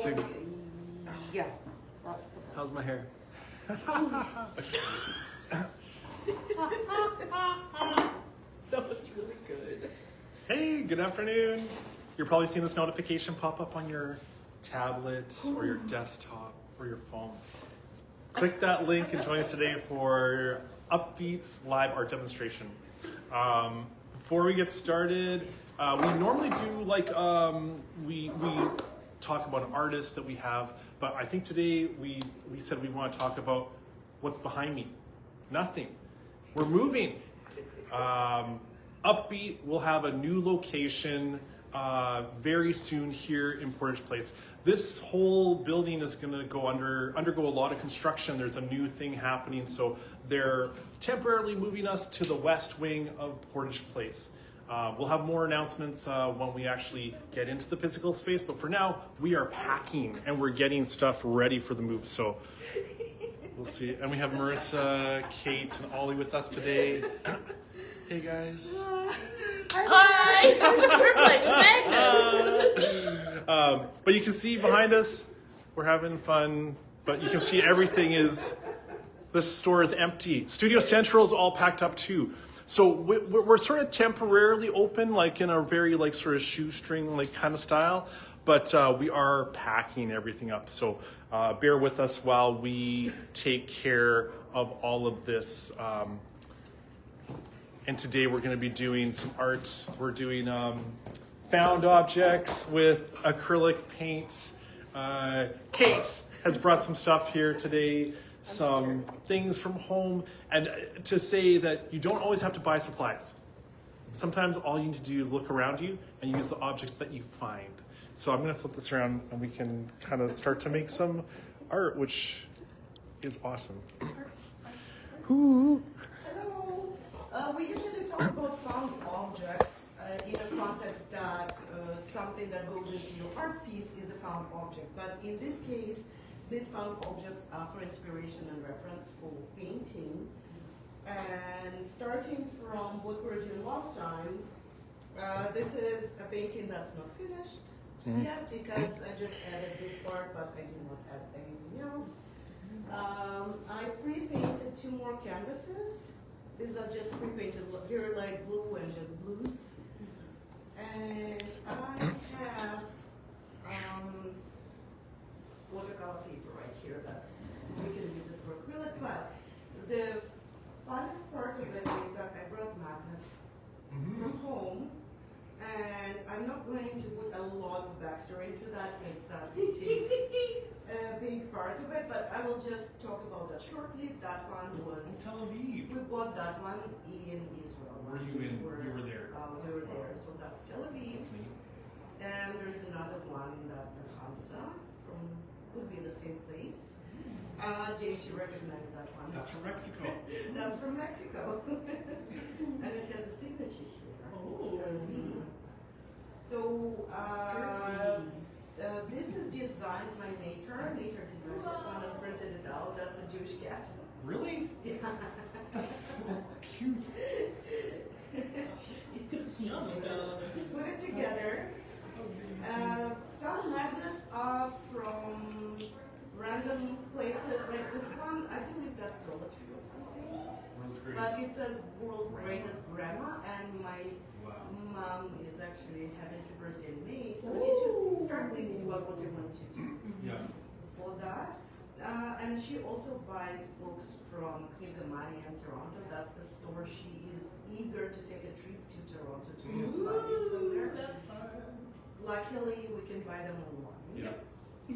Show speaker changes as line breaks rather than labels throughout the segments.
So,
yeah, that's the best.
how's my hair?
That was really good.
Hey, good afternoon. You're probably seeing this notification pop up on your tablet or your desktop or your phone. Click that link and join us today for Upbeat's live art demonstration. Before we get started, we normally do we talk about an artist that we have, but I think today we said we want to talk about what's behind me. Nothing. We're moving. Upbeat will have a new location very soon here in Portage Place. This whole building is going to undergo a lot of construction. There's a new thing happening, so they're temporarily moving us to the west wing of Portage Place. We'll have more announcements when we actually get into the physical space, but for now, we are packing and we're getting stuff ready for the move, so we'll see. And we have Marissa, Kate, and Ollie with us today. Hey guys.
Hi! We're playing with magnets.
But you can see behind us, we're having fun, but you can see everything this store is empty. Studio Central is all packed up too. So we're sort of temporarily open, like in a very sort of shoestring kind of style, but we are packing everything up. So bear with us while we take care of all of this. And today we're going to be doing some art. We're doing found objects with acrylic paints. Kate has brought some stuff here today, some things from home, and to say that you don't always have to buy supplies. Sometimes all you need to do is look around you and use the objects that you find. So I'm going to flip this around and we can kind of start to make some art, which is awesome. Ooh.
We usually talk about found objects in a context that something that goes into your art piece is a found object. But in this case, these found objects are for inspiration and reference for painting. And starting from what we were doing last time, this is a painting that's not finished yet because I just added this part, but I did not add anything else. I pre-painted 2 more canvases. These are just pre-painted, very light blue and just blues. And I have watercolor paper right here. We can use it for acrylic, but the funnest part of it is that I brought magnets from home, and I'm not going to put a lot of backstory into that because that will take a big part of it, but I will just talk about that shortly. That one was
Tel Aviv.
We bought that one in Israel.
Were you in? You were there.
We were there, so that's Tel Aviv. And there's another one that's in Hamza, could be the same place. James, you recognize that one.
That's from Mexico.
That's from Mexico. And it has a signature here.
Oh.
So, this is designed by Nater. Nater designed this one and printed it out. That's a Jewish cat.
Really?
Yeah.
That's so cute.
Put it together. Some magnets are from random places, like this one. I believe that's Dollar Tree or something. But it says World Greatest Grandma, and my mom is actually having her birthday in May, so we need to start thinking about what we want to do for that. And she also buys books from Acrylics in Toronto. That's the store. She is eager to take a trip to Toronto to just buy these from there.
That's fun.
Luckily, we can buy them online.
Yeah.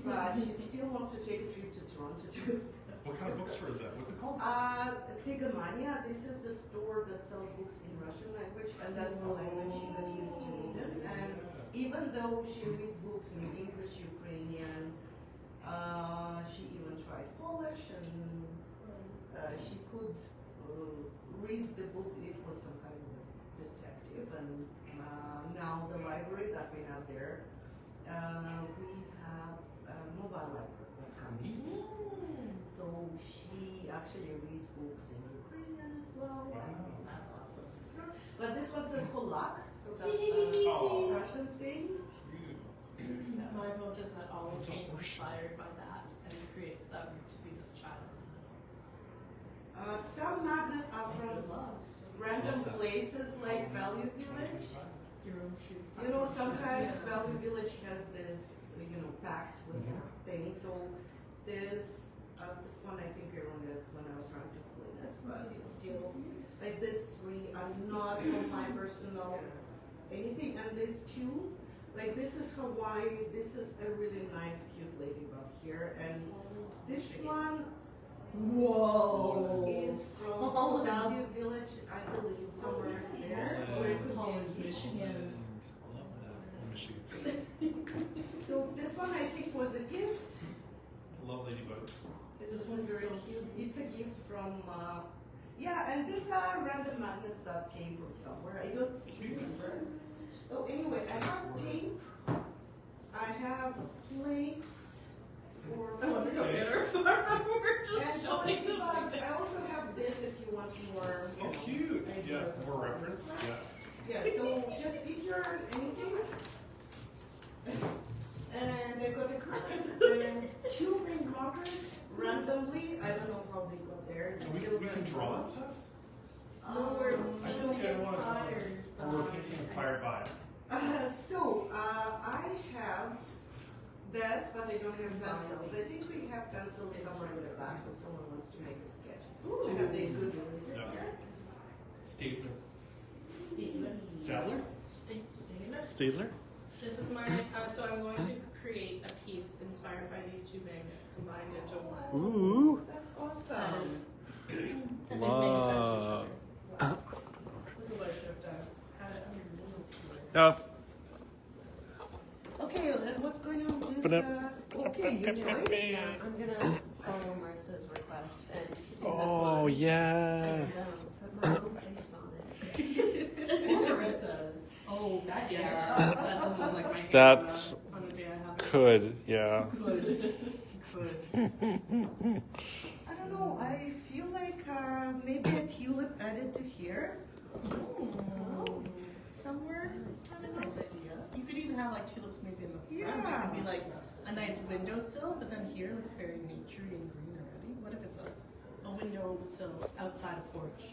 But she still wants to take a trip to Toronto too.
What kind of bookstore is that? What's it called?
Acrylics. This is the store that sells books in Russian language, and that's the language she got used to reading. And even though she reads books in English, Ukrainian, she even tried Polish, and she could read the book. It was some kind of detective, and now the library that we have there, we have a mobile library that comes. So she actually reads books in Ukrainian as well.
That's awesome.
But this one says Polak, so that's a Russian thing.
My vote does not always change. inspired by that and creates them to be this child.
Some magnets are from random places like Value Village.
Your own shoe.
You know, sometimes Value Village has this, you know, packs with things. So there's this one I think I ruined it when I was trying to clean it, but it's still like this three are not from my personal anything. And there's two, like this is Hawaii. This is a really nice, cute ladybug here, and this one.
Whoa!
Is from Value Village, I believe, somewhere there. Where it could
Holland,
be.
Michigan.
So this one I think was a gift.
Love ladybugs.
This one's very cute. It's a gift from, yeah, and these are random magnets that came from somewhere. I don't remember. Oh, anyway, I have tape. I have plates for.
I wonder how better we're just
And
showing them.
ladybugs. I also have this if you want more.
Oh, cute. Yeah, more reference. Yeah.
Yeah, so just pick your anything. And they've got the colors and two ring markers randomly. I don't know how they got there.
We can draw and stuff?
No, we're
I just think I want to draw. Or we're painting inspired by.
I have this, but I don't have pencils. I think we have pencils somewhere in the back, so if someone wants to make a sketch. I have the good ones.
Yeah. Stapler.
Stapler.
Sadler?
Stapler.
Stapler?
This is my, so I'm going to create a piece inspired by these two magnets combined into one.
Ooh.
That's
That
awesome.
is, and they make touch each
Love.
other. This is what I should have done. Had it underneath.
Now,
Okay, and what's going on with okay, you choice?
Yeah, I'm gonna follow Marissa's request and do this
oh,
one.
yes.
And put my own face on it.
And Marissa's. Oh, that yeah. That does look like my hand.
That's
on the day I have it.
could, yeah.
Could.
I don't know, I feel like maybe a tulip added to here somewhere.
That's a nice idea. You could even have like tulips maybe in the front.
Yeah.
It could be like a nice windowsill, but then here it looks very naturey and green already. What if it's a windowsill outside a porch?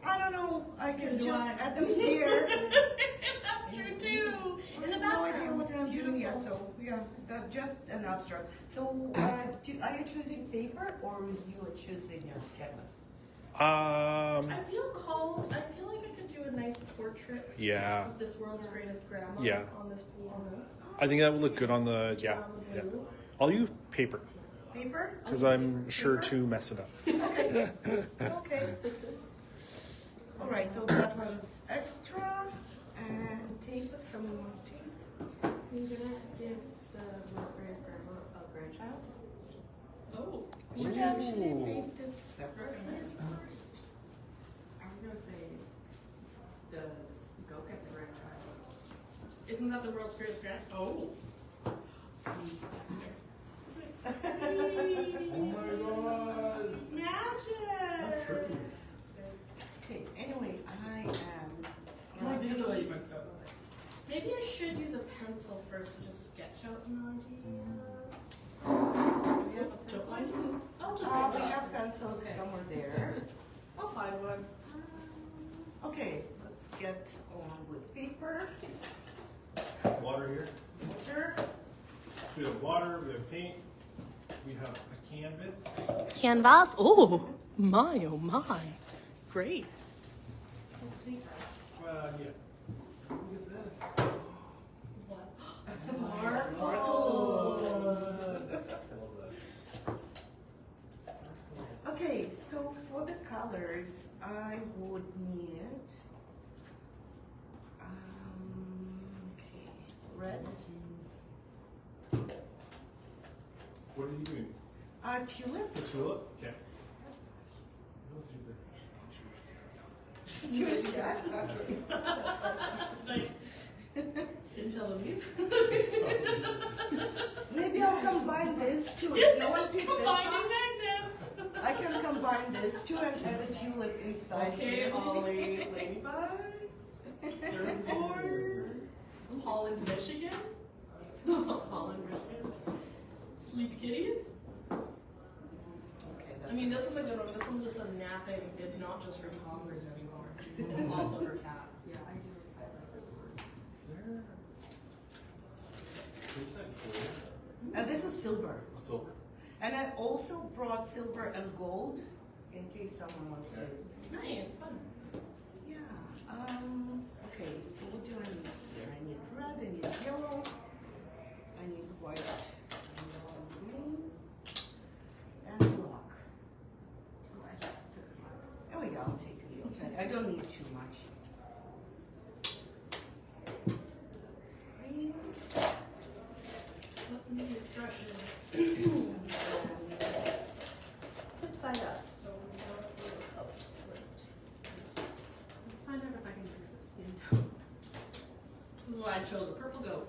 I don't know, I can
Do
just
I?
add them here.
That's true too.
I
In the
have no idea
background.
what I'm doing
Beautiful.
yet, so yeah, that's just an abstract. So are you choosing paper or you are choosing your canvas?
I feel called. I feel like I could do a nice portrait
Yeah.
of this world's greatest grandma
Yeah.
on this.
I think that would look good on the, yeah.
On the
Yeah.
blue.
I'll use paper,
Paper?
because I'm sure to mess it up.
Okay. Okay. All right, so that one's extra and tape if someone wants tape.
Are you gonna give the world's greatest grandma a grandchild?
Oh.
We should actually paint it separately first.
I was gonna say the goat gets a grandchild.
Isn't that the world's greatest grand? Oh.
Oh my god.
Magic.
Okay, anyway, I am.
I do the way you mixed up. Maybe I should use a pencil first to just sketch out an idea. Do you have a pencil? I'll just
We
take
have
that.
pencils
Okay.
somewhere there.
I'll find one.
Okay, let's get on with paper.
Water here.
Water.
We have water, we have paint, we have a canvas.
Canvas? Oh my, oh my. Great.
Yeah. Look at this.
What?
Sparkles. Okay, so for the colors, I would need okay, red,
What are you doing?
tulip,
A tulip? Okay.
Jewish cat. Okay.
Nice. In Tel Aviv.
Maybe I'll combine this too. No one see this
Combining
one?
magnets.
I can combine this too and add a tulip inside.
Okay,
here.
Ollie, ladybugs, surfboard, Holland, Michigan. Holland, Michigan. Sleep kitties?
Okay,
I mean, this is a good one. This one just says napping. It's not just for toddlers anymore. It's also for cats.
Yeah, I do. I like this word.
Is there? Is that gold?
And this is silver.
Silver.
And I also brought silver and gold in case someone wants to.
Nice, fun.
Yeah. Okay, so what do I need here? I need red, I need yellow, I need white, and green, and black.
Oh, I just took a mark.
Oh yeah, I'll take a little. I don't need too much. Green.
Let me use brushes. Tip side up, so we don't see the colors split.
Let's find out if I can fix a skin tone.
This is why I chose a purple goat.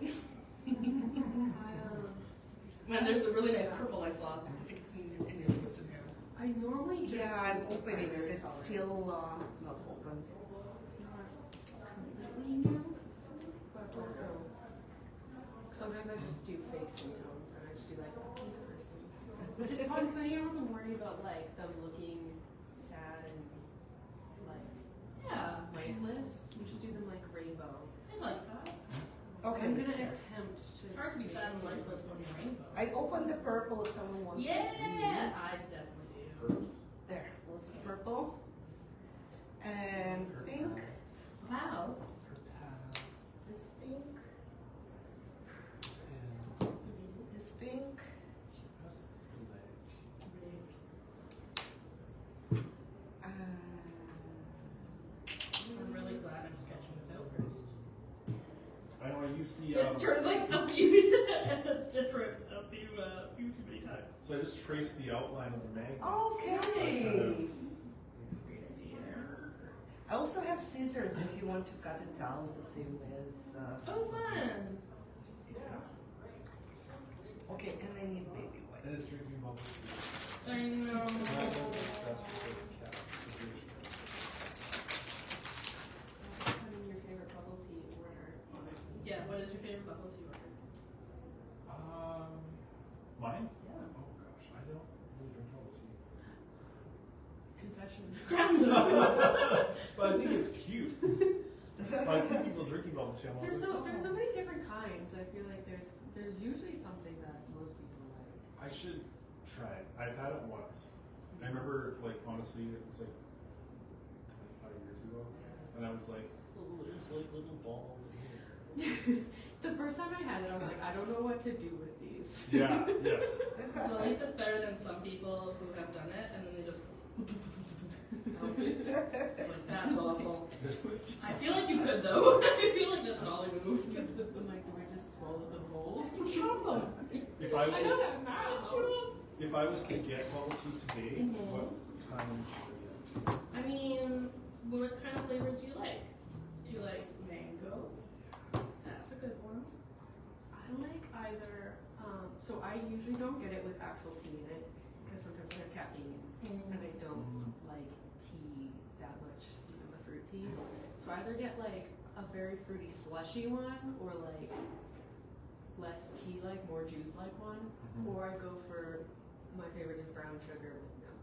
Man, there's a really nice purple I saw. I think it's in your twisted hands.
I normally just
Yeah, I'm
use the
opening it.
primary
It's
colors.
still not opened.
It's not completely new, but also sometimes I just do face skin tones and I just do like a pink person. Which is fun because then you don't have to worry about like them looking sad and like
Yeah,
lifeless. You just do them like rainbow.
I like that.
Okay.
I'm gonna attempt to.
It's hard to be sad and
make
lifeless when you're rainbow.
I opened the purple if someone wants
Yeah,
it.
I definitely do.
Herbs.
There, was the purple. And pink.
Wow.
This pink. This pink.
I'm really glad I'm sketching this out first.
I know I use the.
It's turned like a few too many times.
So I just traced the outline of the magnet.
Okay.
It's a great idea.
I also have scissors if you want to cut it out the same as.
Oh, fun.
Okay, and I need baby white.
And it's drinking bubble.
I know.
And I will discuss with this cat.
Put in your favorite bubble tea order on it.
Yeah, what is your favorite bubble tea order?
Mine?
Yeah.
Oh gosh, I don't really drink bubble tea.
Confession.
But I think it's cute. I see people drinking bubble tea. I'm
There's
like,
so many different kinds. I feel like there's usually something that most people like.
I should try it. I've had it once. I remember, like, honestly, it was like 25 years ago, and I was like, oh, there's like little balls in here.
The first time I had it, I was like, I don't know what to do with these.
Yeah. Yes.
So at least it's better than some people who have done it and then they just. Like, that's awful. I feel like you could though. I feel like that's an ollie move.
I'm like, do I just swallow them whole?
If I,
I know that now.
if I was to get bubble tea today, what kind should I get?
I mean, what kind of flavors do you like? Do you like mango? That's a good one.
I like either, so I usually don't get it with actual tea in it, because sometimes I have caffeine, and I don't like tea that much, even the fruit teas. So I either get like a very fruity slushy one, or like less tea-like, more juice-like one, or I go for, my favorite is brown sugar with milk.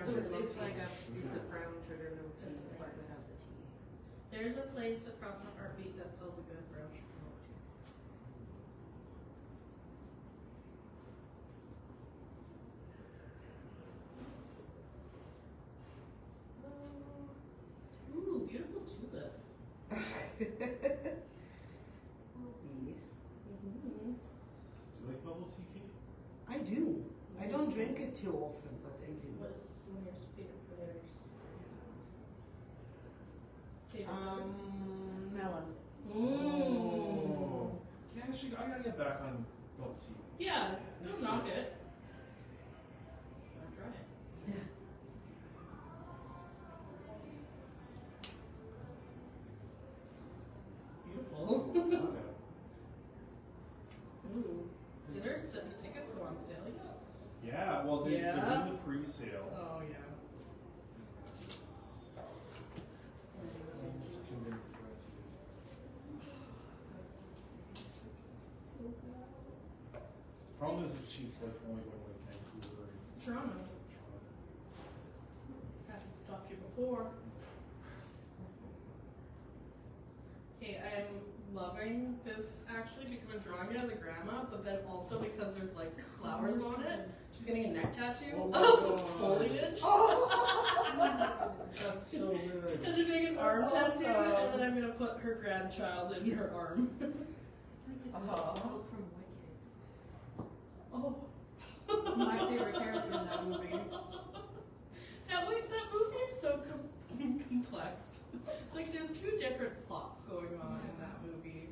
So it's like it's a brown sugar milk tea,
That's
but
nice.
without the tea.
There's a place across my heartbeat that sells a good brown sugar milk tea. Ooh, beautiful tulip.
Do you like bubble tea, Kate?
I do. I don't drink it too often, but I do.
What's some of your favorite flavors? Favorite
Melon.
Mmm.
Yeah, actually, I gotta get back on bubble tea.
Yeah, don't knock it. I'll try it. Beautiful. Ooh. Do their tickets go on sale yet?
Yeah, well, they're
Yeah.
doing the pre-sale.
Oh, yeah.
I'm just convinced of what to use. Problem long as she's like only going to Vancouver.
Toronto. Haven't stopped you before. Okay, I'm loving this actually because I'm drawing it as a grandma, but then also because there's like flowers on it. She's getting a neck tattoo
Oh my
of
God.
foliage.
That's so good.
And she's getting an arm
That's
tattoo,
awesome.
and then I'm gonna put her grandchild in her arm.
It's like the quote from Wicked.
Oh.
My favorite character in that movie.
That movie is so complex. Like, there's two different plots going on in that movie.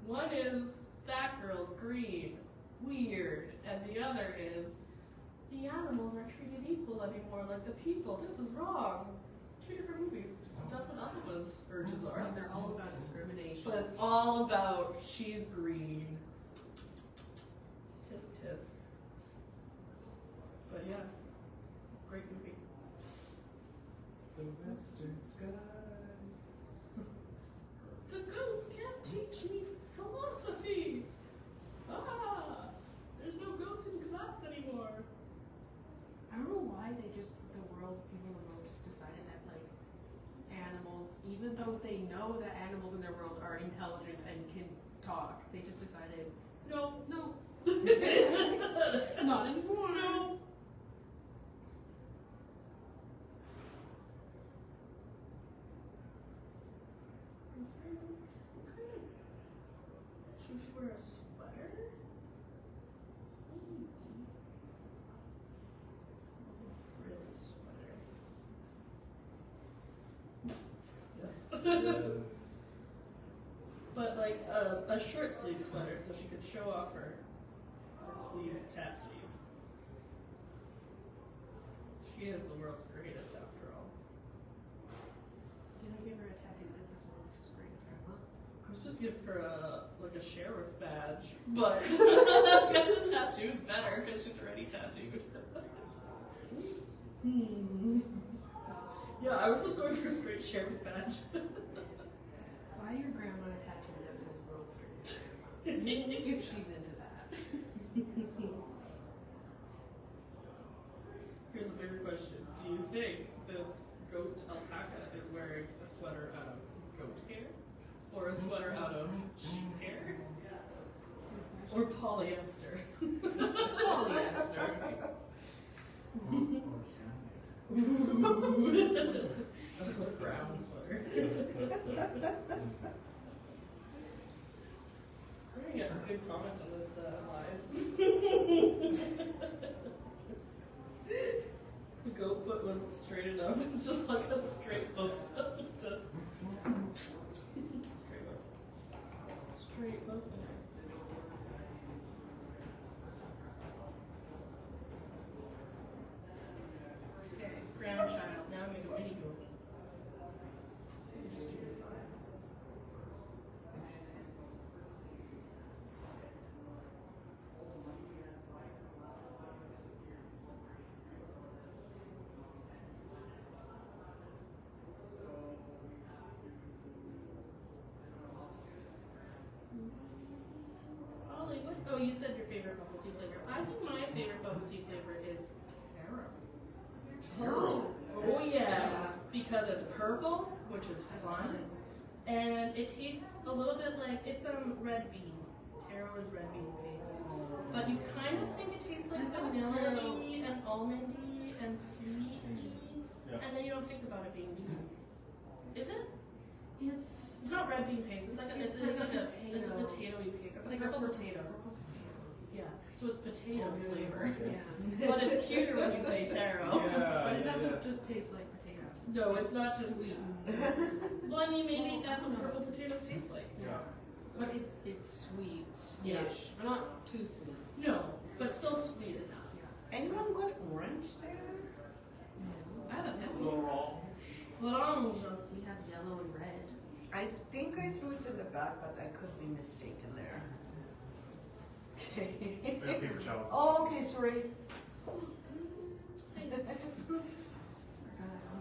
One is that girl's green, weird, and the other is the animals are treated equal anymore, like the people. This is wrong. Two different movies. That's what Alpha's urges are.
And they're all about discrimination.
But it's all about she's green. Tisk tisk. But yeah, great movie.
The western sky.
The goats can't teach me philosophy. Ah, there's no goats in class anymore.
I don't know why they just, people in the world just decided that, like, animals, even though they know that animals in their world are intelligent and can talk, they just decided,
No,
no, not anymore.
no. Should she wear a sweater? Maybe. A frilly sweater. Yes. But like a short sleeve sweater so she could show off her sleeve, tat sleeve. She is the world's greatest after all.
Did I give her a tattoo that says world's greatest grandma?
I was just give her a sheriff's badge, but get some tattoos better because she's already tattooed. Yeah, I was just going for a straight sheriff's badge.
Buy your grandma a tattoo that says world's greatest grandma. If she's into that.
Here's a bigger question. Do you think this goat alpaca is wearing a sweater out of goat hair? Or a sweater out of sheep hair? Or polyester?
Polyester.
That was a brown sweater. We're gonna get good comments on this live. The goat foot wasn't straight enough. It's just like a straight hoof. Straight hoof. Straight hoof. Okay, grandchild. Now I'm gonna go mini goat. So you just do the size. Ollie, what? Oh, you said your favorite bubble tea flavor. I think my favorite bubble tea flavor is taro.
Taro.
Oh yeah, because it's purple, which is
That's
fun,
fun.
and it tastes a little bit like it's red bean. Taro is red bean paste, but you kind of think it tastes like
I thought
vanilla-y and almondy and sweety,
Yeah.
and then you don't think about it being beans. Is it?
It's
It's not red bean paste. It's like
It's
it's
like
like
a
it's a potatoey paste. It's like a
purple
potato. Yeah, so it's potato
Oh, yeah,
flavor.
okay.
yeah.
But it's cuter when you say taro.
Yeah,
But it doesn't
yeah.
just taste like potato.
No, it's not just
sweet.
Well, I mean, maybe that's what purple potatoes taste like.
Yeah.
But it's sweet-ish,
Yeah.
but not too sweet.
No, but still sweet enough.
Anyone got orange there?
I haven't had some.
Orange.
Orange.
We have yellow and red.
I think I threw it in the back, but I could be mistaken there. Okay.
My paper towels.
Oh, okay, sorry.
I'm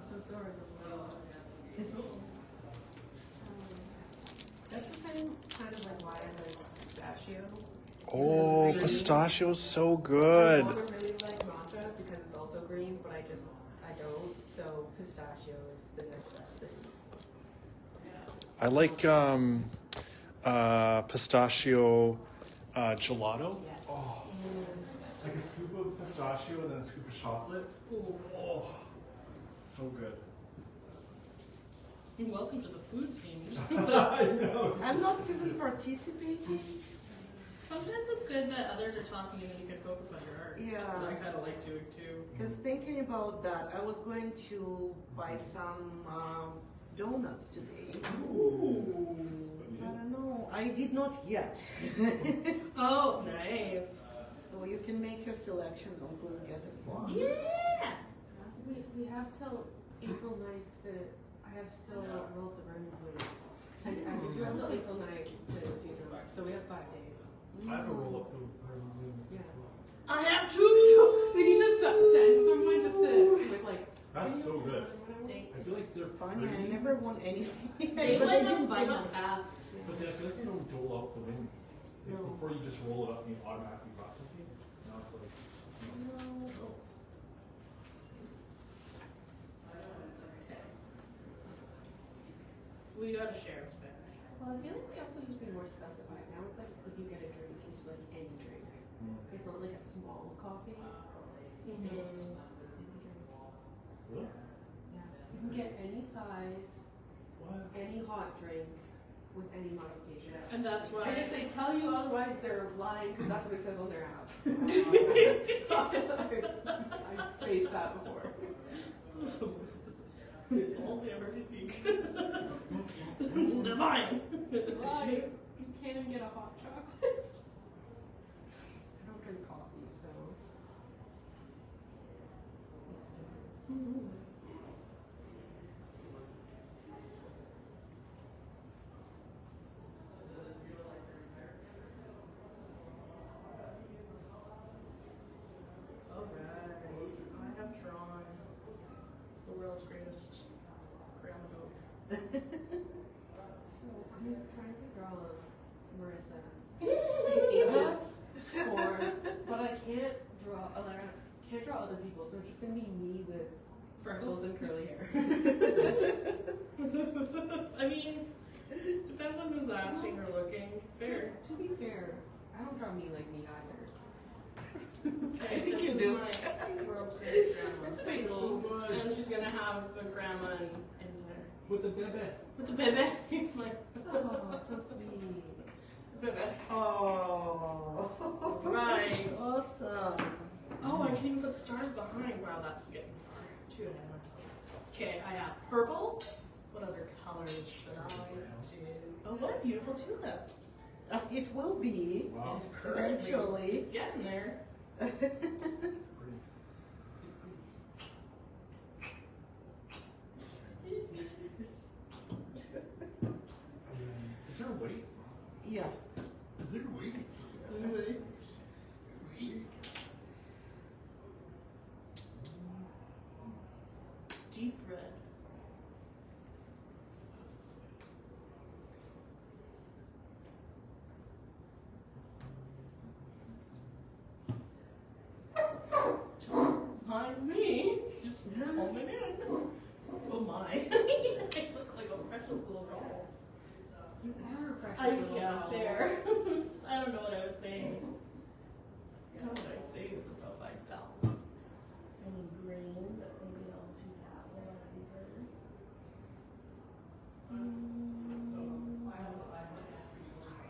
so sorry.
That's the same kind of like why I like pistachio.
Oh, pistachio is so
I
good.
want to really like matcha because it's also green, but I don't. So pistachio is the next best thing.
I like pistachio gelato.
Yes.
Oh, like a scoop of pistachio and then a scoop of chocolate. Oh, so good.
Welcome to the food team.
I know.
I'm not even participating.
Sometimes it's good that others are talking and then you can focus on your art.
Yeah.
That's what I kind of like doing too.
Because thinking about that, I was going to buy some donuts today.
Ooh.
I don't know. I did not yet.
Oh, nice.
So you can make your selection. Don't go and get it once.
Yeah.
We have till April 9th to. I have still roll the burning please. And I have till April 9th to do the work. So we have 5 days.
I have a roll up the.
Yeah.
I have two.
So we need to send someone just to with like.
That's so good.
Thanks.
I feel like they're
Funny, I
pretty,
never won anything.
They
but I
went
didn't
up,
buy
they
them.
went fast.
but I feel like they don't dole out the wings. Like,
No.
before you just roll it up and you automatically process it. Now it's like, oh.
We gotta share it back.
Well, I feel like we also need to be more specified. Now it's like if you get a drink, it's like any drink. It's not like a small coffee. It's,
Really?
yeah. You can get any size,
What?
any hot drink with any modifications.
And that's
And
why.
if they tell you otherwise, they're lying because that's what it says on their app. I faced that before.
Almost ever to speak. Divine.
Why? You can't even get a hot chocolate. I don't drink coffee, so.
Alright. I have drawn the world's greatest grandma goat.
So I'm trying to draw Marissa in this form, but I can't draw. I can't draw other people, so it's just gonna be me with freckles and curly hair.
I mean, depends on who's asking or looking. Fair.
To be fair, I don't draw me like me either.
Okay,
I think
this
you
is
do.
my world's greatest grandma.
It's debatable.
And she's gonna have the grandma in there.
With the bebe.
With the baby. Here's my
Oh, so sweet.
baby.
Oh,
Right.
awesome.
Oh, I can even put stars behind. Wow, that's getting far. Too ahead of myself. Okay, I have purple. What other colors should I do? Oh, what a beautiful tulip.
It will be
Wow.
eventually.
It's getting there.
Is there a weight?
Yeah.
Is there a weight?
Deep red. Don't mind me. Just pull it in. Oh my. I look like a precious little doll.
You are a fresh
I
little
yeah,
doll.
fair. I don't know what I was saying. How would I say this about myself? Any green, but maybe I'll do that one. That'd be better. So sorry.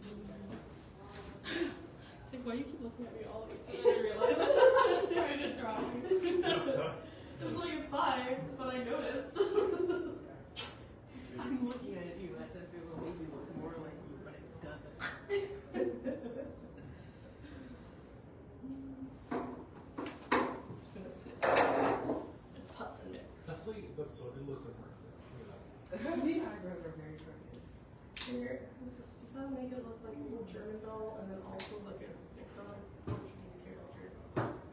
Don't mind me. It's like, why do you keep looking at me all the time? I realize I'm trying to draw. It's like it's 5, but I noticed.
I'm looking at you as if it will make me look more like you, but it doesn't.
It's gonna sit and putz and mix.
That's so it looks like Marissa. Look at
The eyebrows are very crooked.
Here, this is to make it look like a little German doll, and then also like a mix on a Portuguese character.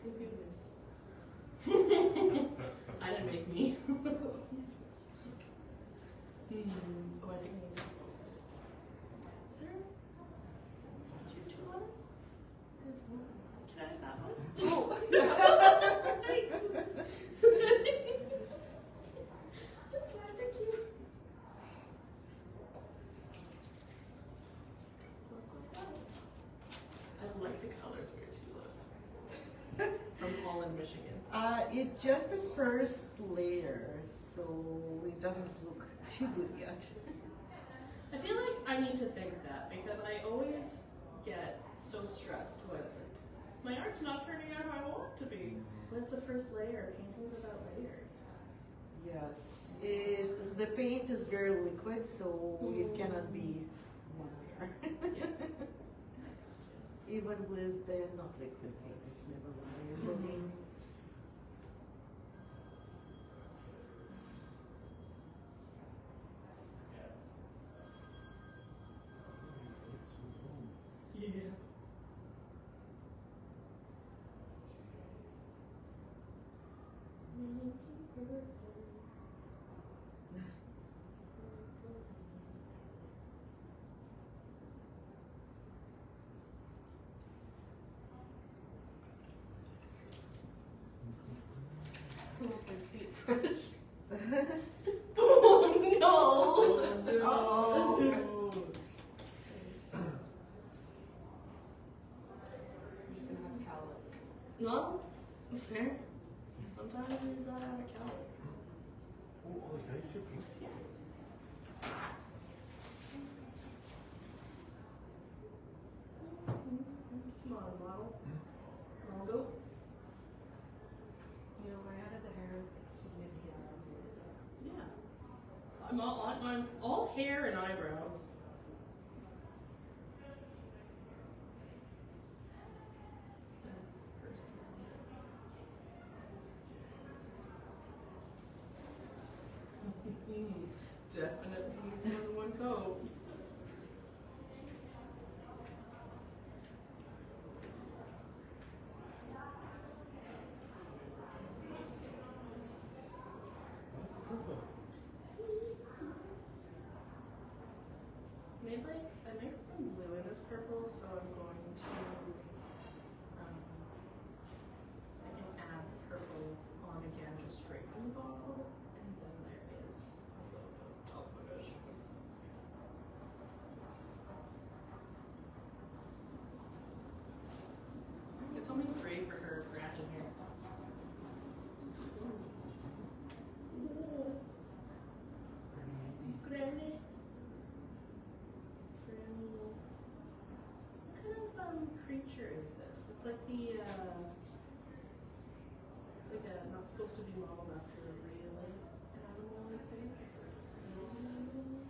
Confusing. I didn't make me. Oh, I think it needs. Is there? Do you have 2 others? Can I have that one? Oh. Thanks. That's fine, thank you. I like the colors of your tulip. From Holland, Michigan.
It's just the first layer, so it doesn't look too good yet.
I feel like I need to think that because I always get so stressed when it's like, my art's not turning out how I want it to be. But it's a first layer. Painting's about layers.
Yes, the paint is very liquid, so it cannot be one layer.
Yeah.
Even with the not liquid paint, it's never one layer for me.
Yeah. Oh no!
Oh.
I'm just gonna have cowlick.
Well, fair. Sometimes you gotta have a cowlick.
Oh, can I see your paint?
Come on, model. Model.
You know, I added the hair, it's significant.
Yeah. I'm all hair and eyebrows. Definitely more than one coat. I mixed some blue in this purple, so I'm going to I can add the purple on again just straight from the bottle, and then there is a little bit of top finish. It's only 3 for her granny here. Granny. What kind of creature is this? It's like the it's like a not supposed to be modeled after a real animal, I think. It's like a snail maybe.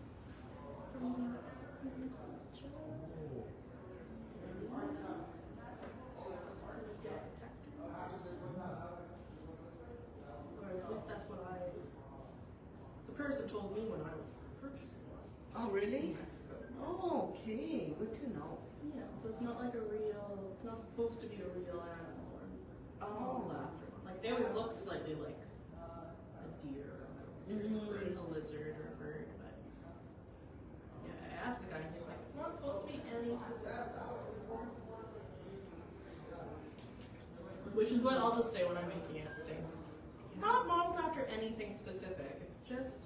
Or at least that's what the person told me when I was purchasing one.
Oh, really?
In Mexico.
Oh, okay, good to know.
Yeah, so it's not like it's not supposed to be a real animal or modeled after one. Like they always look slightly like a deer or a lizard or a bird, but yeah, I asked the guy and he's like, it's not supposed to be any specific. Which is what I'll just say when I'm making things. It's not modeled after anything specific, it's just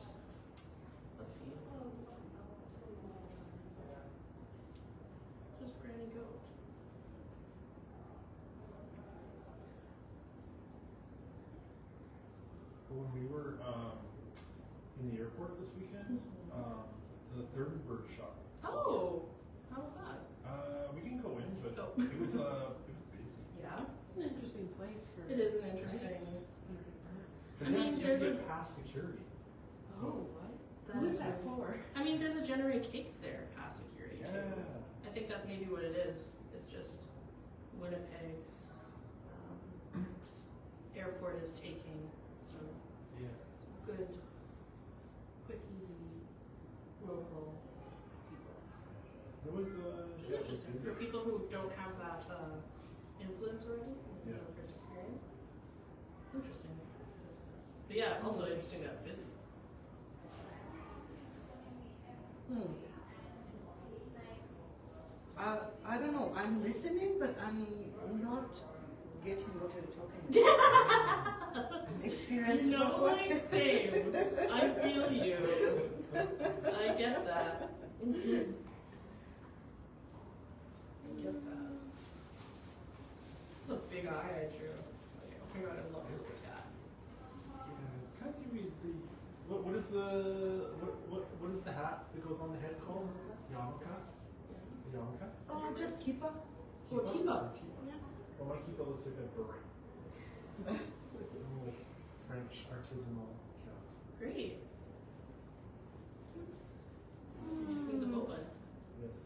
a feel. Just granny goat.
When we were in the airport this weekend, the third bird shop.
Oh, how was that?
We didn't go in, but
Oh.
it was busy.
Yeah,
It's an interesting place for.
it is an interesting.
But
I mean,
you
there's
have to
a-
get past security.
Oh, what?
That
Who's
is
that
really-
for?
I mean, there's a Generate Cakes there past security
Yeah.
too. I think that's maybe what it is. It's just Winnipeg's airport is taking some
Yeah.
good, quick, easy, local people.
It was
Which is
yeah, it was
interesting
busy.
for people who don't have that influence already. This is
Yeah.
their first experience. Interesting. But yeah, also interesting that it's busy.
I don't know. I'm listening, but I'm not getting what you're talking about. Experience.
No,
about what
like same. I feel you. I get that. I get that. This is a big eye I drew. Okay, oh my god, I love your cat.
Yeah, kind of give me the what is the hat that goes on the head called? Yarmulke. Yarmulke.
Oh, just keep up.
Well, kippah.
Yeah. Well, my kippah looks like a beret. It's a little French artisanal cat.
Great. Between the bow buds.
Yes.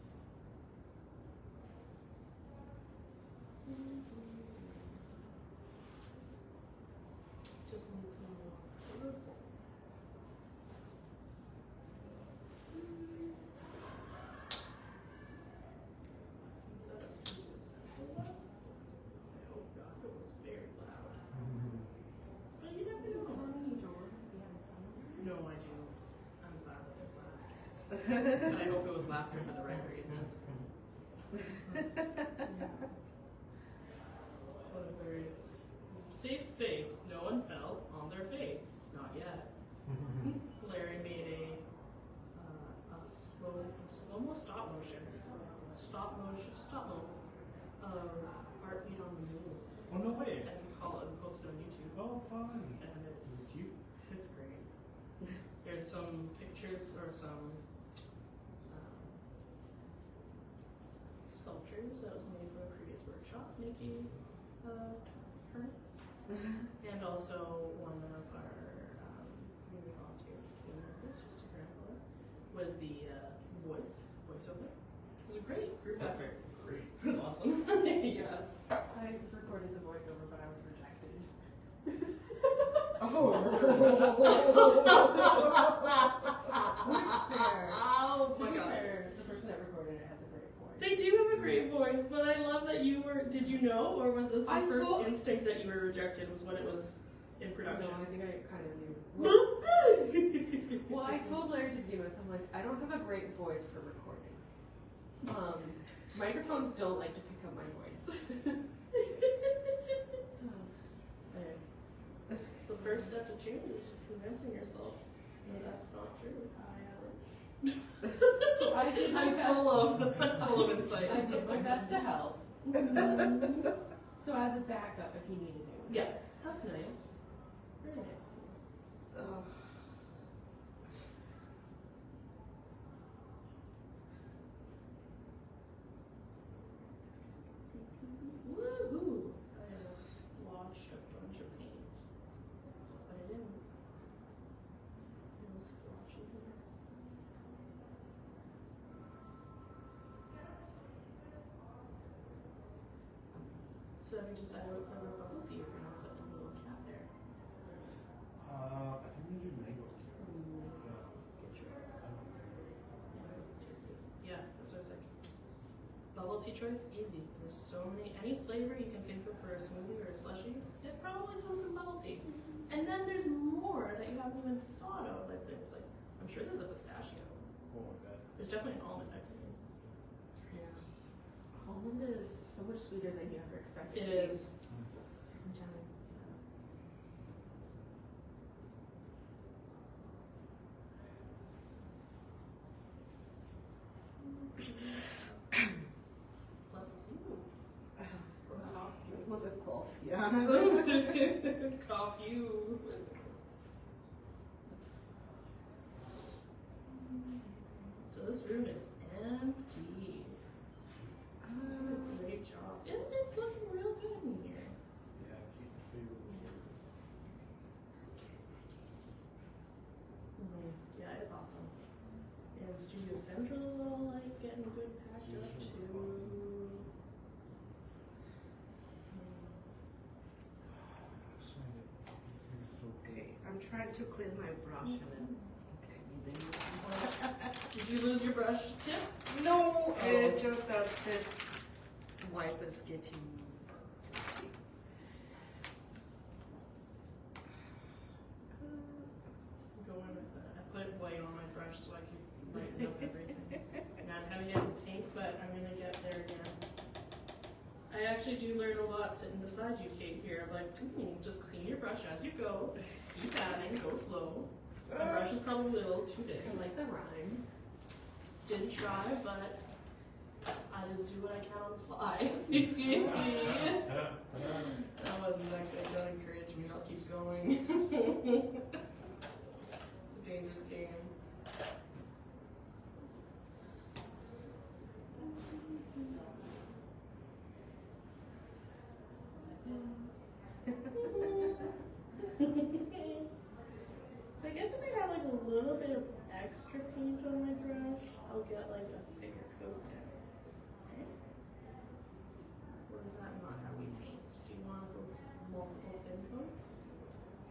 Just need some more. Is that a studio sample? I hope not. It was very loud. But you never know. No, I do. I'm glad that there's laughter. But I hope it was laughter for the right reason. What if there is safe space? No one fell on their face. Not yet. Larry made a slow-mo stop motion art beat on the moon.
Oh no way.
And we call it and post it on YouTube.
Oh fun.
And
This is cute.
it's great. There's some pictures or some sculptures that was made from a previous workshop making currents. And also one of our community volunteers came over, just a grandpa, was the voiceover. It was a great group
That's
effort.
great.
It was awesome. Yeah.
I recorded the voiceover, but I was rejected.
Oh.
Fair.
Oh
To
my
be
god.
fair, the person that recorded it has a great voice.
They do have a great voice, but I love that you were. Did you know, or was this
I
your first
told-
instinct that you were rejected? Was when it was in
No,
production?
I think I kind of knew. Well, I told Larry to begin with, I'm like, I don't have a great voice for recording. Microphones don't like to pick up my voice.
The first step to change is just convincing yourself that that's not true.
So I did my
I'm
best.
full of insight.
I did my best to help. So as a backup, if he needed it.
Yeah, that's nice. Very nice. Woohoo! I just watched a bunch of paint. But I didn't. It was splotchy here. So have you decided what flavor of bubble tea you're gonna put the little cap there?
I think we do mango.
Get yours. Yeah, it's tasty. Yeah, that's what it's like. Bubble tea choice, easy. There's so many, any flavor you can think of for a smoothie or a slushie, it probably comes in bubble tea. And then there's more that you haven't even thought of, like things like, I'm sure there's a pistachio.
Oh my god.
There's definitely an almond next to me.
Yeah. Almond is so much sweeter than you ever expected.
It is.
I'm telling you.
Let's see. Or cough
It
you.
was a cough, yeah.
Cough you. So this room is empty. You did a great job. It's looking real good in here.
Yeah, keep the favorite.
Yeah, it's awesome. And Studio Central, like, getting good packed up too.
Okay, I'm trying to clean my brush and then. Okay, you didn't.
Did you lose your brush tip?
No, just that the wipe is getting.
paintbrush so I can lighten up everything. And I'm kind of getting pink, but I'm gonna get there again. I actually do learn a lot sitting beside you, Kate, here. I'm like, just clean your brush as you go. Keep adding, go slow. My brush is probably a little too big.
I like the rhyme.
Didn't try, but I just do what I can on the fly. That wasn't that good. Don't encourage me. I'll keep going. It's a dangerous game. I guess if I have like a little bit of extra paint on my brush, I'll get like a thicker coat. Okay. Or is that not how we paint? Do you want to go multiple thin coats?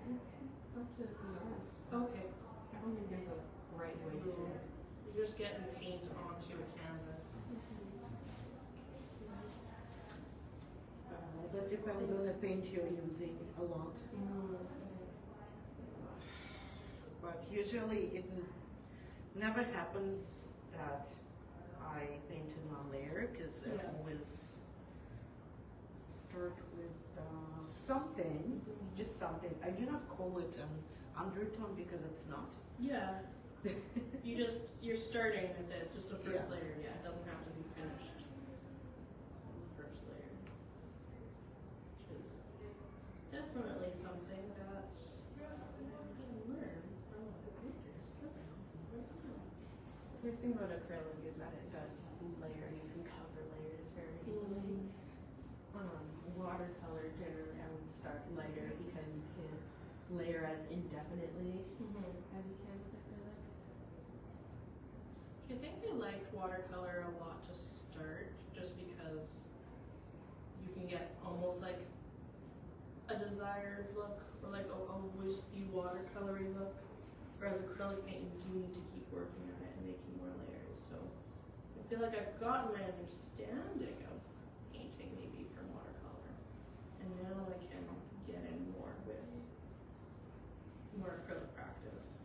It's up to yours.
Okay.
I don't think there's a right way to do it.
You're just getting paint onto a canvas.
That depends on the paint you're using a lot. But usually it never happens that I paint in one layer because I
Yeah.
always start with something, just something. I do not call it an undertone because it's not.
Yeah. You're starting with it. It's just the first
Yeah.
layer. Yeah, it doesn't have to be finished. The first layer. Which is definitely something that you can learn from other painters.
The nice thing about acrylic is that it does layer. You can cover layers very easily. Watercolor generally I would start lighter because you can layer as indefinitely as you can with acrylic.
I think I liked watercolor a lot to start, just because you can get almost like a desired look, or like a wispy watercolory look. Whereas acrylic paint, you do need to keep working on it and making more layers. So I feel like I've gotten my understanding of painting maybe from watercolor, and now I can get in more with more acrylic practice.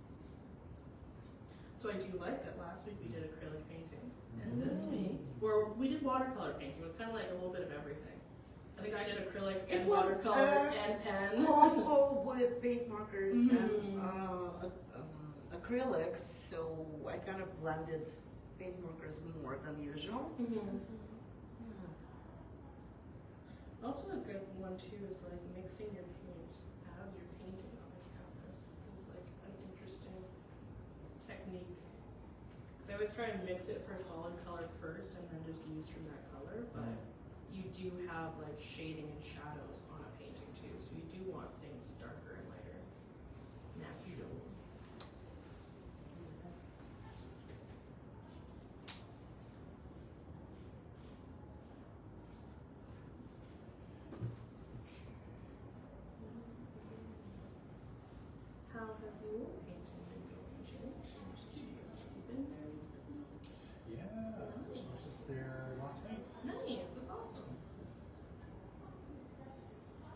So I do like that last week we did acrylic painting, and this week, or we did watercolor painting. It was kind of like a little bit of everything. I think I did acrylic and
was,
watercolor and pen.
Combo with paint markers and acrylics, so I kind of blended paint markers more than usual.
Also a good one too is like mixing your paint as you're painting on the canvas is like an interesting technique. Because I always try and mix it for a solid color first and then just use from that color, but you do have like shading and shadows on a painting too, so you do want things darker and lighter. Natural. How has your painting been going, Jim? You've been there recently?
Yeah, I was just there last night.
Nice, that's awesome.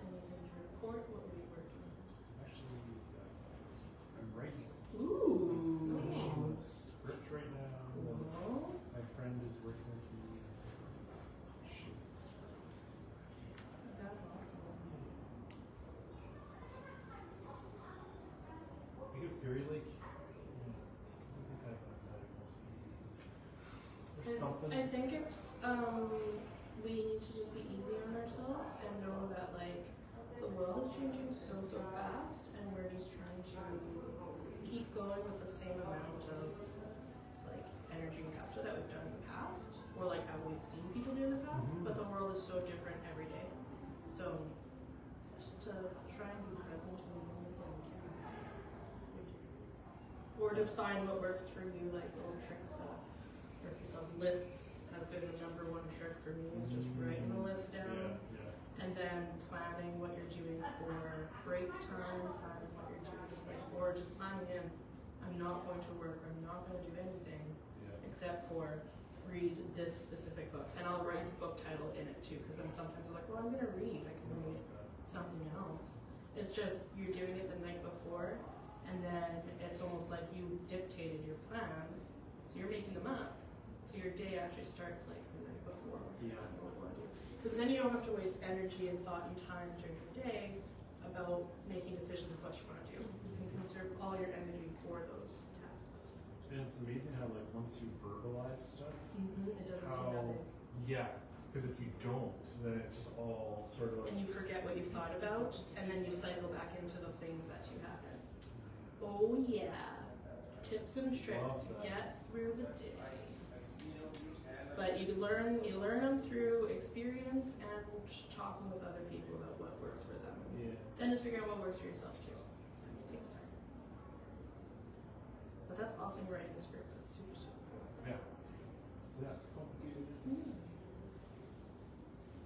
Any major report? What were you working on?
Actually, I'm writing.
Ooh.
Finishing the script right now.
Cool.
My friend is working with me. Shoot the script.
That's awesome.
I get very like, doesn't think that there's something.
I think it's we need to just be easy on ourselves and know that like the world is changing so fast, and we're just trying to keep going with the same amount of like energy and gusto that we've done in the past, or like how we've seen people do in the past. But the world is so different every day, so just to try and be present in the moment when we can. Or just find what works for you, like little tricks that work for yourself. Lists has been the number one trick for me, is just writing the list down and then planning what you're doing for break time, planning what you're doing, just like, or just planning in, I'm not going to work, I'm not going to do anything except for read this specific book. And I'll write the book title in it too, because then sometimes I'm like, well, I'm going to read, I can read something else. It's just, you're doing it the night before, and then it's almost like you've dictated your your plans, so you're making them up. So your day actually starts like the night before.
Yeah.
What you want to do. Because then you don't have to waste energy and thought and time during your day about making decisions of what you want to do. You can conserve all your energy for those tasks.
And it's amazing how like once you verbalize stuff,
It doesn't seem
how
that big.
yeah, because if you don't, then it just all sort of like
And you forget what you thought about, and then you cycle back into the things that you haven't. Oh yeah, tips and tricks
Love
to
that.
get through the day. But you learn them through experience and talking with other people about what works for them.
yeah.
Then just figure out what works for yourself too. It takes time. But that's awesome writing a script. That's super, super cool.
Yeah. So yeah, it's cool.
Mm.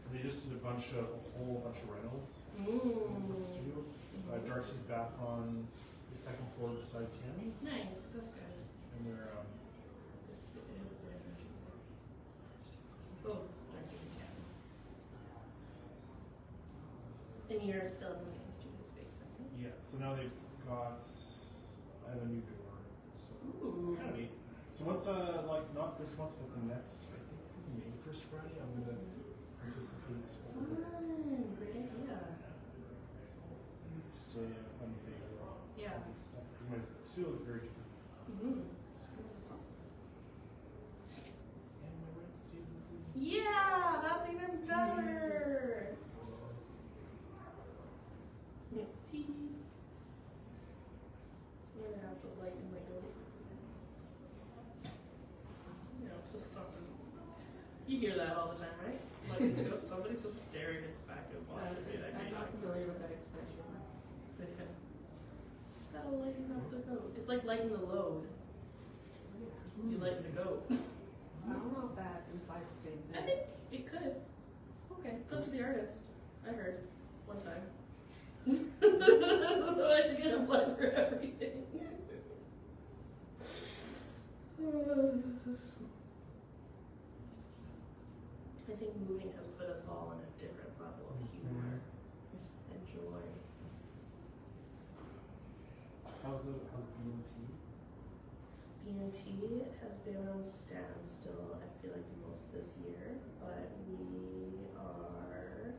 And they just did a whole bunch of rentals in the
Mm.
studio. Darcy's back on the second floor beside Tammy,
Nice, that's good.
and they're
It's good to have good energy. Both are doing can. And you're still in the same studio space then, right?
yeah. So now they've got I have a new door, so
Ooh.
it's kind of neat. So once like not this month but the next, I think May 1st Friday, I'm gonna participate.
Fun, great idea.
So just unveil all
Yeah.
this stuff. My studio is very different,
Mm-hmm. That's awesome.
and my rent stays the same.
Yeah, that's even better. Tea. I'm gonna have to lighten my goat. You know, just something. You hear that all the time, right? Lighten the goat. Somebody's just staring at the back of the wall.
I'm not familiar with that expression.
Just gotta lighten up the goat. It's like lighten the load. You lighten the goat.
I don't know if that implies the same thing.
I think it could. Okay, it's up to the artist. I heard one time. I think it applies for everything. I think moving has put us all on a different level of humor and joy.
How's B&T?
B&T has been on standstill, I feel like, the most of this year, but we are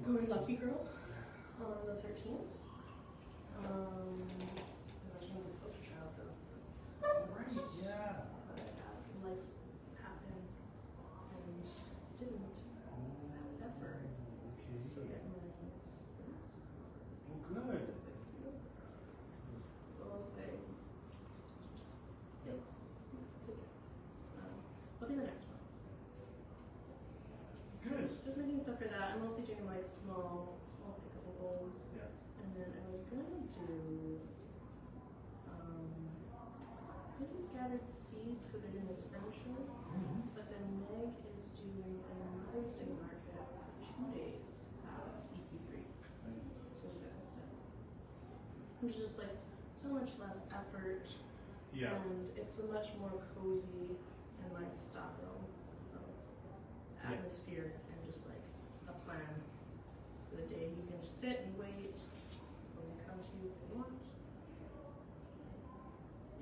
going Lucky Girl on the 13th. It's actually the poster child though.
Right, yeah.
But life happened and didn't have effort. So
Okay.
get my spirits.
Oh, good.
So I'll say, thanks a ticket. I'll be the next one.
Good.
Just making stuff for that. I'm mostly doing like small pickable bowls.
Yeah.
And then I was gonna do maybe scattered seeds because they're doing a spring show. But then Meg is doing a Mother's Day market for 2 days at EQ3.
Nice.
So it's good stuff. Which is just like so much less effort.
Yeah.
And it's a much more cozy and nice style of atmosphere and just like a plan for the day. You can sit and wait when they come to you if you want.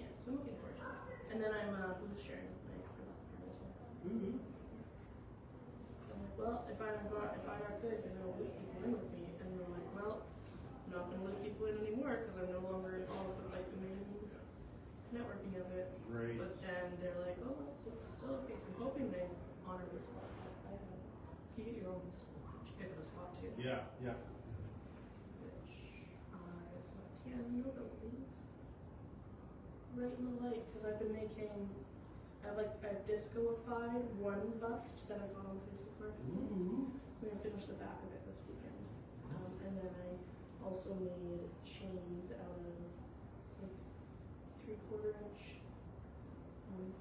Yeah, so I'm looking forward to it. And then I'm booth sharing with Mike for that as well.
Ooh.
I'm like, well, if I got goods, I'm gonna loop people in with me. And they're like, well, I'm not gonna loop people in anymore because I'm no longer involved with like the main networking of it.
Right.
But then they're like, oh, it's still okay. So I'm hoping they honor this spot. You get your own pick of the spot too.
Yeah, yeah.
Which is what piano is. Right in the light, because I've been making, I've discoified one bust that I got on Facebook Marketplace.
Ooh.
We're gonna finish the back of it this weekend. And then I also made chains out of like 3/4 inch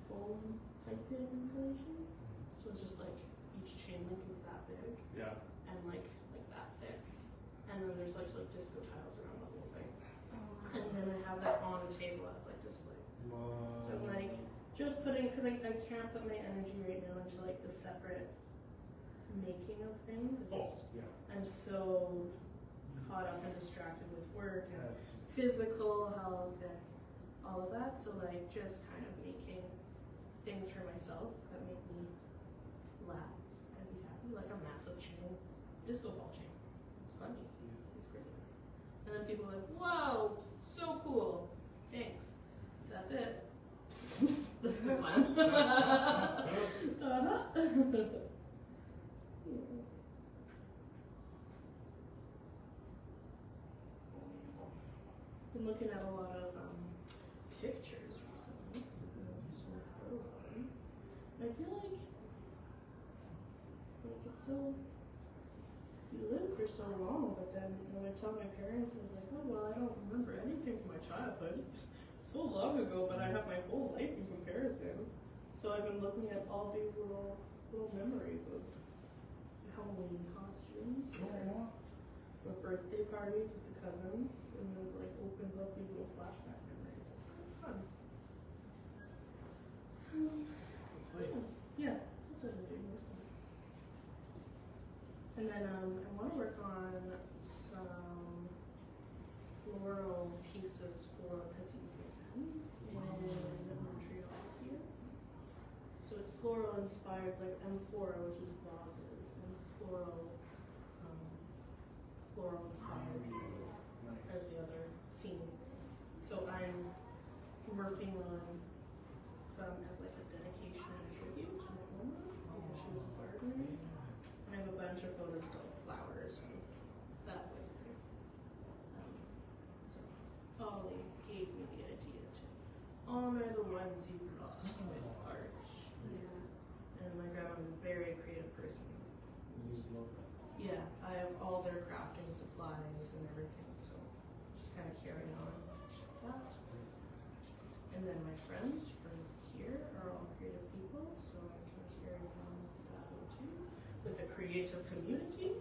foam piping insulation. So it's just like each chain link is that big
Yeah.
and like that thick. And then there's like disco tiles around the whole thing. And then I have that on a table as like display. So I'm like just putting, because I can't put my energy right now into like the separate making of things. It
Oh,
just,
yeah.
I'm so caught up and distracted with work and
Yeah, it's
physical health and all of that
that. So like just kind of making things for myself that make me laugh and be happy, like a massive chain, disco ball chain. It's funny. It's great. And then people are like, whoa, so cool. Thanks. That's it. That's my plan. Been looking at a lot of pictures recently because I've been doing some photo ones. And I feel like it's so, you live for so long, but then when I tell my parents, it's like, oh well, I don't remember anything from my childhood. So long ago, but I have my whole life in comparison. So I've been looking at all these little memories of Halloween costumes, or birthday parties with the cousins, and then it like opens up these little flashback memories. It's kind of fun.
That's nice.
Yeah, that's what I'm doing mostly. And then I want to work on some floral pieces for Petit Paysan in Montreal this year. So it's floral inspired, like amphora, which is vases, and floral inspired pieces as the other theme. So I'm working on some as like a dedication and tribute to my mama because she was a gardener. And I have a bunch of photos of like flowers and that with her. So Ollie gave me the idea to honor the ones you've lost with art. Yeah. And my grandma's a very creative person. Yeah, I have all their crafting supplies and everything, so just kind of carrying on that. And then my friends from here are all creative people, so I can carry on that way too, with a creative community.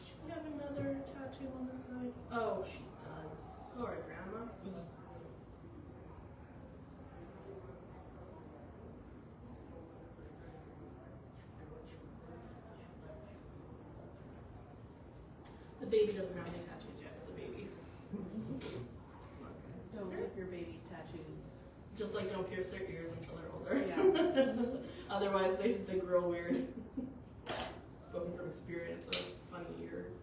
Should we have another tattoo on the side? Oh, she does. Sorry, Grandma. The baby doesn't have any tattoos yet. It's a baby.
So if your baby's tattoos.
Just like don't pierce their ears until they're older.
Yeah.
Otherwise they grow weird. Spoken from experience of funny ears.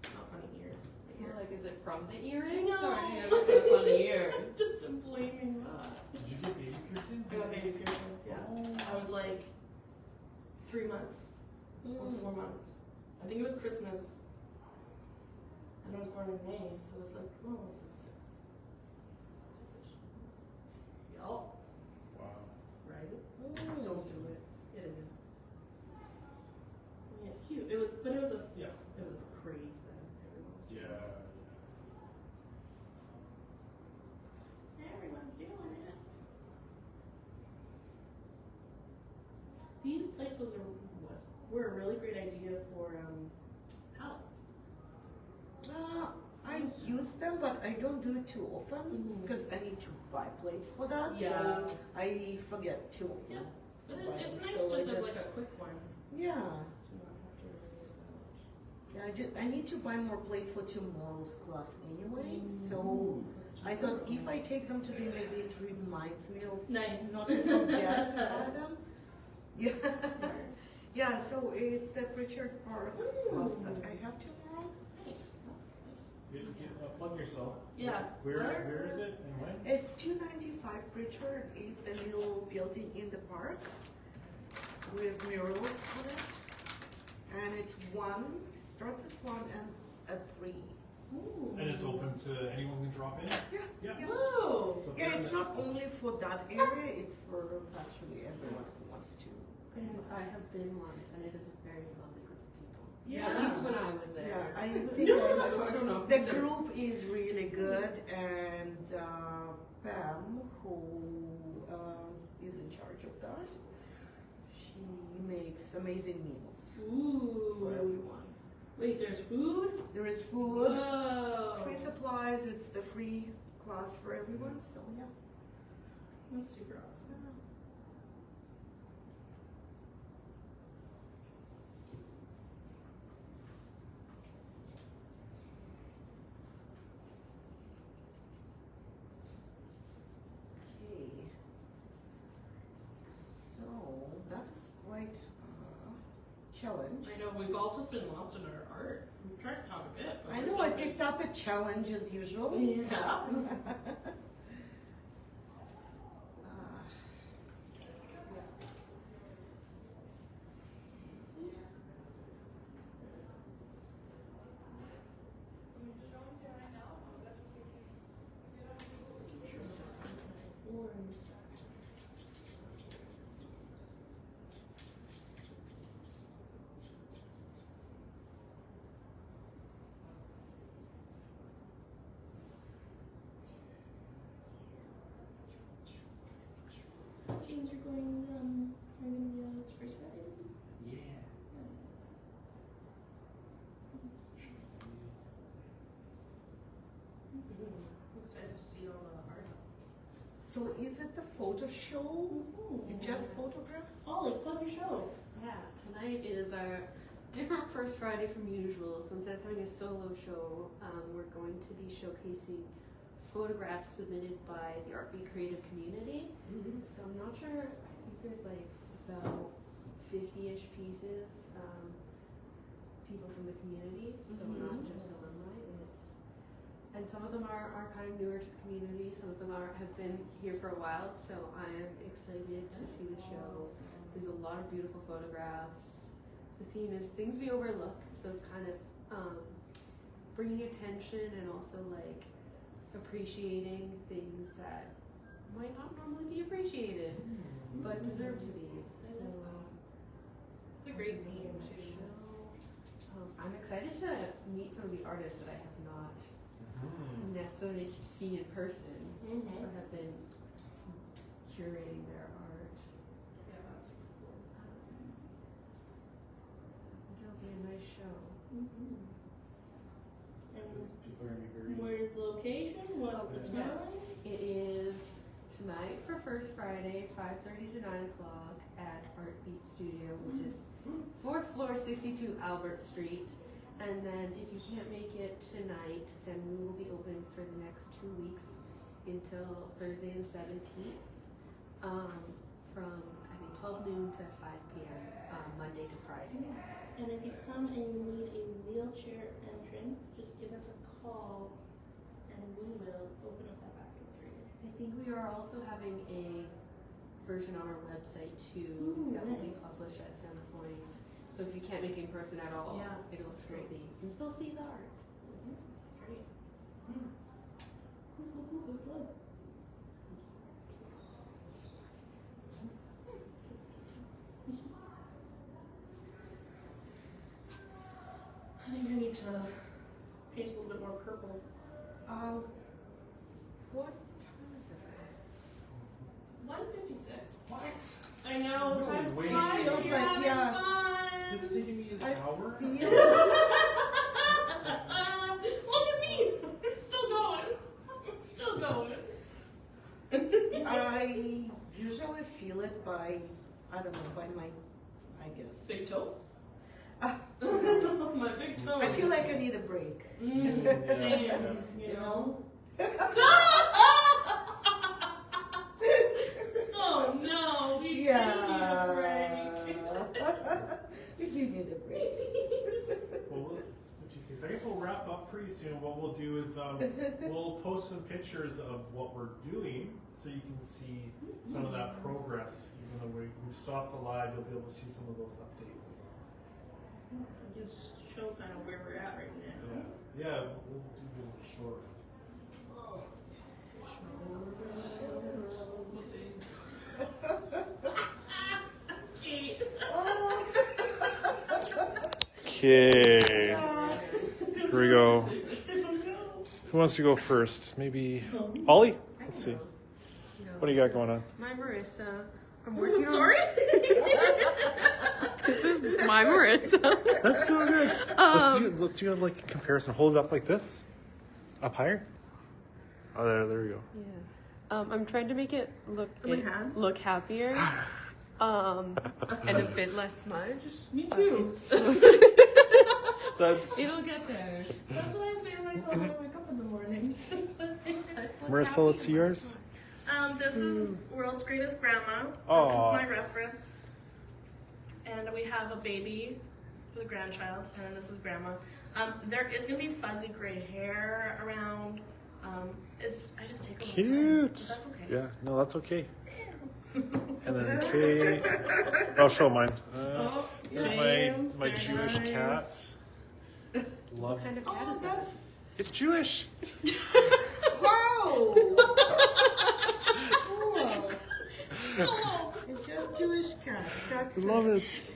Not funny ears.
You're like, is it from the earrings?
No.
Or do you have a funny ears?
Just am blaming that.
Did you get baby piercings?
I got baby piercings, yeah. I was like 3 months or 4 months. I think it was Christmas. And I was born in May, so it's like, oh, it's like 6. 6-ish months. Yup.
Wow.
Right? Don't do it. It isn't. Yeah, it's cute. It was a craze then. Everyone was doing it. Everyone's doing it. These plates were a really great idea for palettes.
I use them, but I don't do it too often
Mhm.
because I need to buy plates for that.
Yeah.
So I forget too often.
Yeah. But
Right,
it's nice
so I
just as
just-
like a quick one
Yeah.
to not have to really use that much.
Yeah, I need to buy more plates for tomorrow's class anyway. So
That's too
I thought
bad.
if I take them today, maybe it reminds me of
Nice.
not to forget to buy them. Yeah.
Smart.
Yeah, so it's the Richard Park class that I have tomorrow.
Nice. That's good.
Plug yourself.
Yeah.
Where is it and when?
It's 295 Pritchard. It's the new building in the park with murals on it. And it's starts at 1 and ends at 3.
Ooh.
And it's open to anyone who can drop in?
Yeah.
Yeah.
Yeah.
Whoa.
So
Yeah,
if
it's
you're
not only for that area, it's for actually everyone who wants to.
And I have been once, and it is a very lovely group of people.
Yeah.
At least when I was there.
Yeah, I
No,
think
I don't know.
the group is really good, and Pam, who is in charge of that, she makes amazing meals for
Ooh.
everyone.
Wait, there's food?
There is food,
Whoa.
free supplies, it's the free class for everyone, so yeah.
That's super awesome.
challenge.
I know, we've all just been lost in our art. We've tried to talk a bit. But
I know, I picked up a challenge as usual.
Yeah.
James, you're going, are you gonna be on First Fridays?
Yeah.
Excited to see all the art.
So is it the photo show? Just photographs?
Ollie, plug your show.
Yeah, tonight is our different First Friday from usual. So instead of having a solo show, we're going to be showcasing photographs submitted by the Art Beat Creative community. So I'm not sure, I think there's like about 50-ish pieces from people from the community, so not just alumni. And some of them are kind of newer to the community, some of them have been here for a while, so I am excited to see the show. There's a lot of beautiful photographs. The theme is things we overlook, so it's kind of bringing attention and also like appreciating things that might not normally be appreciated, but deserve to be. So
It's a great theme too.
I'm excited to meet some of the artists that I have not necessarily seen in person or have been curating their art.
Yeah, that's cool.
It'll be a nice show.
People are gonna be very.
Where's the location? What's the time?
It is tonight for First Friday, 5:30 to 9 o'clock at Art Beat Studio, which is 4th floor, 62 Albert Street. And then if you can't make it tonight, then we will be open for the next 2 weeks until Thursday the 17th, from I think 12 noon to 5 p.m. Monday to Friday.
And if you come and you need a wheelchair entrance, just give us a call and we will open up that back door for you.
I think we are also having a version on our website too that will be published at some point. So if you can't make it in person at all, it'll still be, you can still see the art.
Great.
Good luck.
I think I need to paint a little bit more purple.
What time is it?
1:56.
What?
I know,
No
time
way.
flies
Feels
when you're
like,
having
yeah.
fun.
This is taking me an hour?
Look at me! I'm still going. I'm still going.
I usually feel it by, I don't know, by my, I guess.
Big toe?
Ah.
My big toe.
I feel like I need a break.
Same,
Yeah.
you know? Oh no, we do need a break.
We do need a break.
Well, it's 56. I guess we'll wrap up pretty soon. What we'll do is we'll post some pictures of what we're doing so you can see some of that progress. Even though we've stopped the live, you'll be able to see some of those updates.
Just show kind of where we're at right now.
Yeah, we'll do a little short. Okay, here we go. Who wants to go first? Maybe Ollie? Let's see. What do you got going on?
My Marissa. I'm working
Sorry?
This is my Marissa.
That's so good. Let's do like a comparison. Hold it up like this. Up higher. Oh, there we go.
Yeah. I'm trying to make it look
my hand?
look happier. And a bit less smudged.
Me too.
That's
It'll get there.
That's what I say to myself when I wake up in the morning.
Marissa. Let's see yours.
This is World's Greatest Grandma. This
Aw.
is my reference. And we have a baby for the grandchild, and then this is grandma. There is gonna be fuzzy gray hair around. I just take a little time,
Cute.
but that's okay.
Yeah, no, that's okay. And then Kate. I'll show mine. Here's
James,
my
very
Jewish
nice.
cat. Love
What kind of cat
Oh,
is that?
that's
It's Jewish.
wow. Cool.
Oh,
It's just Jewish cat. That's
Love it.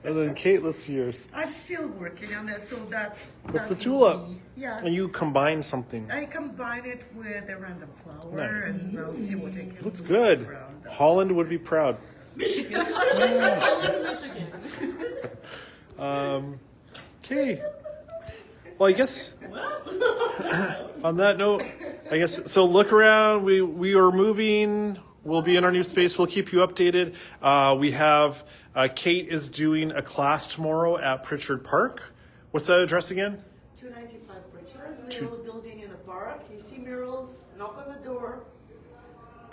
And then Kate, let's see yours.
I'm still working on that, so that's
That's the
that
tulip.
will be- Yeah.
And you combine something.
I combine it with a random flower,
Nice.
and we'll see what I can
Looks
do
good.
around.
Holland would be proud.
Michigan.
Okay. Well, I guess on that note, I guess so. Look around. We are moving. We'll be in our new space. We'll keep you updated. We have Kate is doing a class tomorrow at Pritchard Park. What's that address again?
295 Pritchard, little building in the park. You see murals, knock on the door.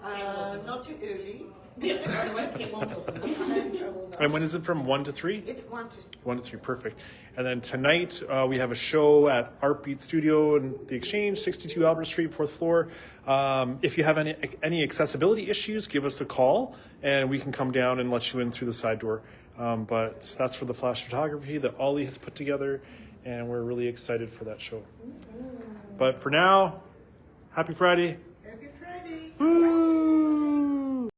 Not too early.
Otherwise, Kate won't open them.
I will not.
And when is it from 1 to 3?
It's 1 to
1 to 3, perfect. And then tonight we have a show at Art Beat Studio in the Exchange, 62 Albert Street, 4th floor. If you have any accessibility issues, give us a call and we can come down and let you in through the side door. But that's for the flash photography that Ollie has put together, and we're really excited for that show. But for now, happy Friday.
Happy Friday.
Woo!